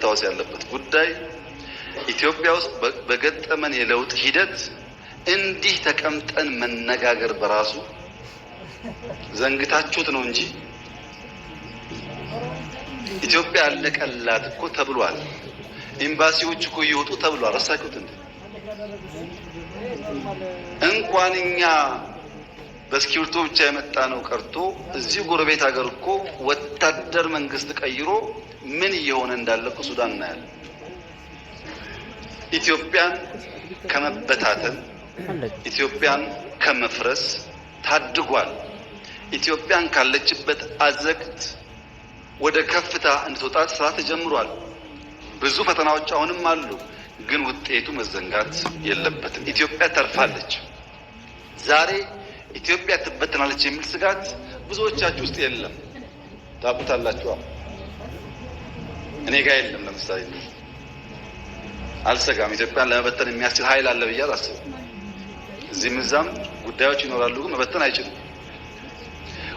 ታወስ ያለበት ጉዳይ ኢትዮጵያ ውስጥ በገጠመን የለውጥ ሂደት እንዲህ ተቀምጠን መነጋገር በራሱ ዘንግታችሁት ነው እንጂ ኢትዮጵያ አለቀላት እኮ ተብሏል። ኤምባሲዎች እኮ ይወጡ ተብሏል። አረሳችሁት እንዴ? እንኳን እኛ በስኪርቶ ብቻ የመጣ ነው ቀርቶ እዚህ ጎረቤት ሀገር እኮ ወታደር መንግስት ቀይሮ ምን እየሆነ እንዳለ እኮ ሱዳን እናያለን። ኢትዮጵያን ከመበታተን ኢትዮጵያን ከመፍረስ ታድጓል። ኢትዮጵያን ካለችበት አዘቅት ወደ ከፍታ እንድትወጣ ስራ ተጀምሯል። ብዙ ፈተናዎች አሁንም አሉ፣ ግን ውጤቱ መዘንጋት የለበትም። ኢትዮጵያ ተርፋለች። ዛሬ ኢትዮጵያ ትበተናለች የሚል ስጋት ብዙዎቻችሁ ውስጥ የለም። ታውቁታላችሁ። እኔ ጋር የለም። ለምሳሌ አልሰጋም። ኢትዮጵያን ለመበተን የሚያስችል ኃይል አለ ብዬ አላስብም። እዚህም እዛም ጉዳዮች ይኖራሉ፣ ግን መበተን አይችልም።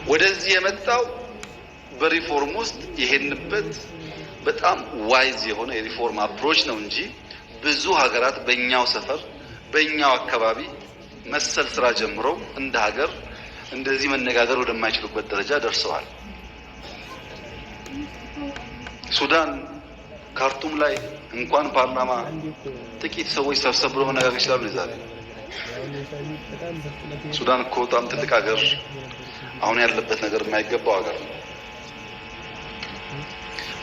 ወደዚህ የመጣው በሪፎርም ውስጥ ይሄንበት በጣም ዋይዝ የሆነ የሪፎርም አፕሮች ነው እንጂ ብዙ ሀገራት በእኛው ሰፈር በእኛው አካባቢ መሰል ስራ ጀምረው እንደ ሀገር እንደዚህ መነጋገር ወደማይችሉበት ደረጃ ደርሰዋል። ሱዳን ካርቱም ላይ እንኳን ፓርላማ ጥቂት ሰዎች ሰብሰብ ብሎ መነጋገር ይችላሉ። ዛሬ ሱዳን እኮ በጣም ትልቅ ሀገር፣ አሁን ያለበት ነገር የማይገባው ሀገር ነው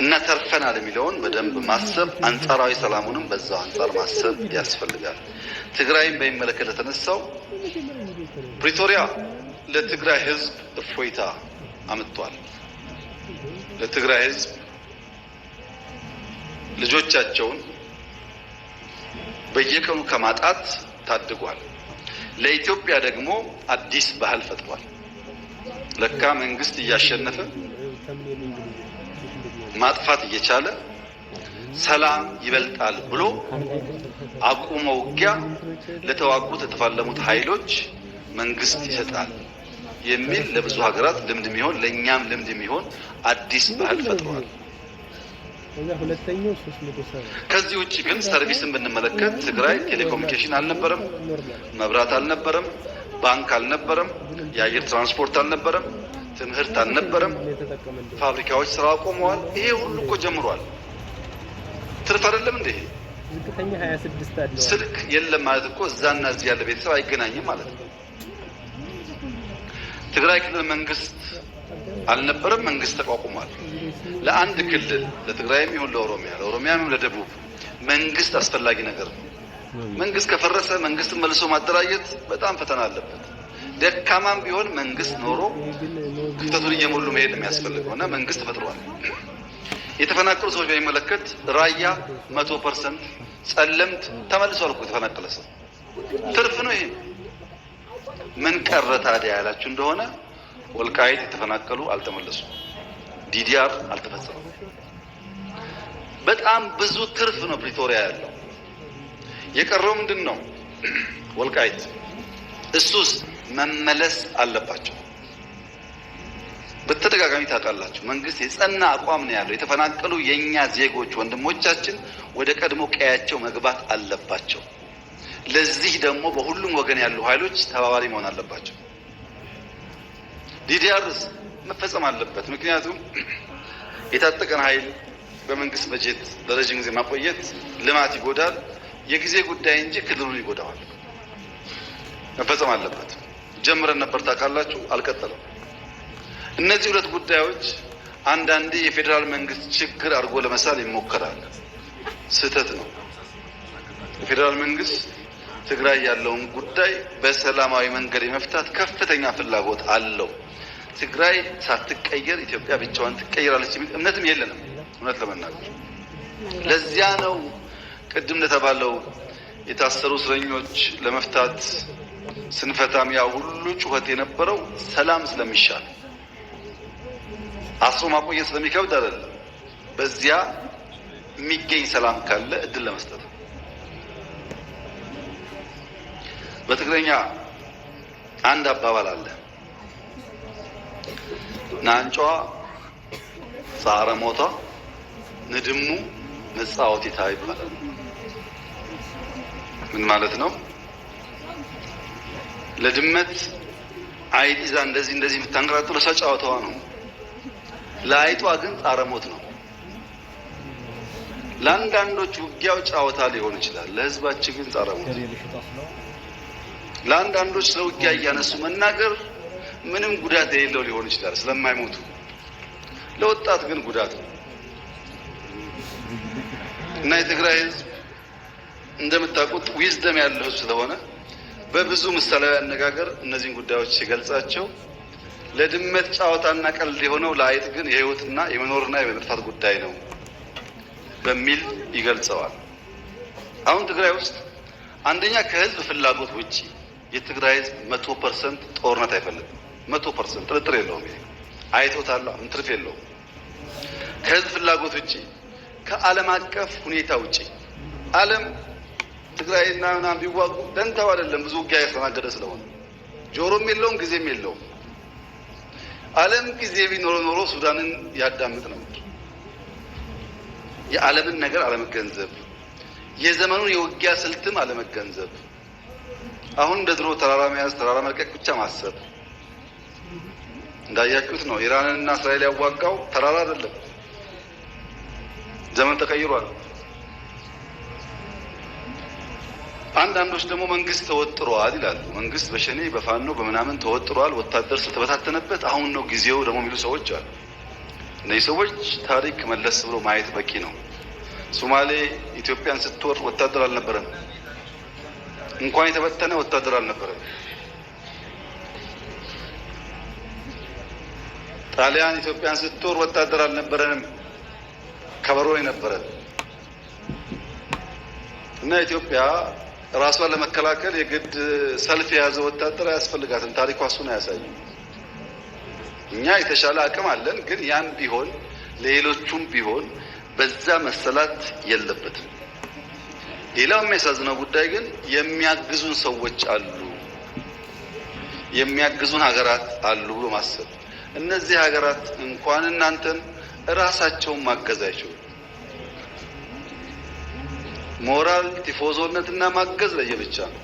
እና ተርፈናል የሚለውን በደንብ ማሰብ፣ አንጻራዊ ሰላሙንም በዛው አንጻር ማሰብ ያስፈልጋል። ትግራይን በሚመለከት ለተነሳው ፕሪቶሪያ ለትግራይ ሕዝብ እፎይታ አምጥቷል። ለትግራይ ሕዝብ ልጆቻቸውን በየቀኑ ከማጣት ታድጓል። ለኢትዮጵያ ደግሞ አዲስ ባህል ፈጥሯል። ለካ መንግስት እያሸነፈ ማጥፋት እየቻለ ሰላም ይበልጣል ብሎ አቁሞ ውጊያ ለተዋጉት የተፋለሙት ኃይሎች መንግስት ይሰጣል የሚል ለብዙ ሀገራት ልምድ የሚሆን ለኛም ልምድ የሚሆን አዲስ ባህል ፈጥሯል። ከዚህ ውጪ ግን ሰርቪስን ብንመለከት ትግራይ ቴሌኮሙኒኬሽን አልነበረም፣ መብራት አልነበረም፣ ባንክ አልነበረም፣ የአየር ትራንስፖርት አልነበረም፣ ትምህርት አልነበረም፣ ፋብሪካዎች ስራ አቆመዋል። ይሄ ሁሉ እኮ ጀምሯል። ትርፍ አይደለም እንዴ? ዝቅተኛ 26 አለ። ስልክ የለም ማለት እኮ እዛና እዚህ ያለ ቤተሰብ አይገናኝም ማለት ነው። ትግራይ ክልል መንግስት አልነበረም፣ መንግስት ተቋቁሟል። ለአንድ ክልል ለትግራይም ይሁን ለኦሮሚያም ይሁን ለደቡብ መንግስት አስፈላጊ ነገር ነው። መንግስት ከፈረሰ መንግስትን መልሶ ማደራጀት በጣም ፈተና አለበት። ደካማም ቢሆን መንግስት ኖሮ ክፍተቱን እየሞሉ መሄድ የሚያስፈልገው እና መንግስት ተፈጥሯል። የተፈናቀሉ ሰዎች በሚመለከት ራያ 100%፣ ጸለምት ተመልሷል እኮ የተፈናቀለ ሰው ትርፍ ነው። ይሄ ምን ቀረ ታዲያ ያላችሁ እንደሆነ ወልቃይት የተፈናቀሉ አልተመለሱም፣ ዲዲአር አልተፈጸመም። በጣም ብዙ ትርፍ ነው ፕሪቶሪያ ያለው። የቀረው ምንድን ነው? ወልቃይት። እሱስ መመለስ አለባቸው። በተደጋጋሚ ታውቃላችሁ፣ መንግስት የጸና አቋም ነው ያለው። የተፈናቀሉ የኛ ዜጎች ወንድሞቻችን ወደ ቀድሞ ቀያቸው መግባት አለባቸው። ለዚህ ደግሞ በሁሉም ወገን ያሉ ኃይሎች ተባባሪ መሆን አለባቸው። ዲዲአርስ መፈጸም አለበት። ምክንያቱም የታጠቀን ኃይል በመንግስት በጀት ለረጅም ጊዜ ማቆየት ልማት ይጎዳል፣ የጊዜ ጉዳይ እንጂ ክልሉን ይጎዳዋል። መፈጸም አለበት። ጀምረን ነበር ታውቃላችሁ፣ አልቀጠለም። እነዚህ ሁለት ጉዳዮች አንዳንዴ የፌዴራል መንግስት ችግር አድርጎ ለመሳል ይሞከራል። ስህተት ነው። የፌዴራል መንግስት ትግራይ ያለውን ጉዳይ በሰላማዊ መንገድ የመፍታት ከፍተኛ ፍላጎት አለው። ትግራይ ሳትቀየር ኢትዮጵያ ብቻዋን ትቀየራለች የሚል እምነትም የለንም እውነት ለመናገር። ለዚያ ነው ቅድም እንደተባለው የታሰሩ እስረኞች ለመፍታት ስንፈታም ያ ሁሉ ጩኸት የነበረው ሰላም ስለሚሻል፣ አስሮ ማቆየት ስለሚከብድ አይደለም። በዚያ የሚገኝ ሰላም ካለ እድል ለመስጠት። በትግረኛ አንድ አባባል አለ። ናንጫዋ ጻረ ሞታ ንድሙ መጻወት ይባላል። ምን ማለት ነው? ለድመት አይጥ ይዛ እንደዚህ የምታንገራጥው ለሷ ጨዋታዋ ነው። ለአይጧ ግን ጣረ ሞት ነው። ለአንዳንዶች ውጊያው ጨዋታ ሊሆን ይችላል፣ ለህዝባችን ግን ጣረ ሞት። ለአንዳንዶች ስለ ውጊያ እያነሱ መናገር ምንም ጉዳት የሌለው ሊሆን ይችላል ስለማይሞቱ፣ ለወጣት ግን ጉዳት ነው። እና የትግራይ ህዝብ እንደምታውቁት ዊዝደም ያለው ህዝብ ስለሆነ በብዙ ምሳሌያዊ አነጋገር እነዚህን ጉዳዮች ሲገልጻቸው ለድመት ጨዋታና ቀልድ የሆነው ለአይጥ ግን የህይወትና የመኖርና የመጥፋት ጉዳይ ነው በሚል ይገልጸዋል። አሁን ትግራይ ውስጥ አንደኛ ከህዝብ ፍላጎት ውጪ የትግራይ ህዝብ 100% ጦርነት አይፈልግም። 100% ጥርጥር የለውም። ይሄ አይቶታል፣ ትርፍ የለውም። ከህዝብ ፍላጎት ውጪ፣ ከዓለም አቀፍ ሁኔታ ውጪ ዓለም ትግራይና ምናምን ቢዋጉ ደንታው አይደለም። ብዙ ውጊያ ያስተናገደ ስለሆነ ጆሮም የለውም ጊዜም የለውም። ዓለም ጊዜ ቢኖረው ኖሮ ሱዳንን ያዳምጥ ነበር። የዓለምን ነገር አለመገንዘብ፣ የዘመኑን የውጊያ ስልትም አለመገንዘብ፣ አሁን እንደ ድሮ ተራራ መያዝ፣ ተራራ መልቀቅ ብቻ ማሰብ። እንዳያችሁት ነው ኢራንና እስራኤል ያዋጋው ተራራ አይደለም። ዘመን ተቀይሯል። አንዳንዶች ደግሞ መንግስት ተወጥሯል ይላሉ። መንግስት በሸኔ በፋኖ በምናምን ተወጥሯል፣ ወታደር ስለተበታተነበት አሁን ነው ጊዜው ደግሞ የሚሉ ሰዎች አሉ። እነዚህ ሰዎች ታሪክ መለስ ብሎ ማየት በቂ ነው። ሶማሌ ኢትዮጵያን ስትወር ወታደር አልነበረም። እንኳን የተበተነ ወታደር አልነበረም። ጣሊያን ኢትዮጵያን ስትወር ወታደር አልነበረንም። ከበሮ የነበረን እና ኢትዮጵያ ራሷን ለመከላከል የግድ ሰልፍ የያዘ ወታደር አያስፈልጋትም። ታሪኳ እሱን አያሳይም። እኛ የተሻለ አቅም አለን፣ ግን ያም ቢሆን ለሌሎቹም ቢሆን በዛ መሰላት የለበትም። ሌላው የሚያሳዝነው ጉዳይ ግን የሚያግዙን ሰዎች አሉ፣ የሚያግዙን ሀገራት አሉ ብሎ ማሰብ። እነዚህ ሀገራት እንኳን እናንተን ራሳቸውን ማገዝ አይችሉም። ሞራል ቲፎዞነትና ማገዝ ለየብቻ ነው።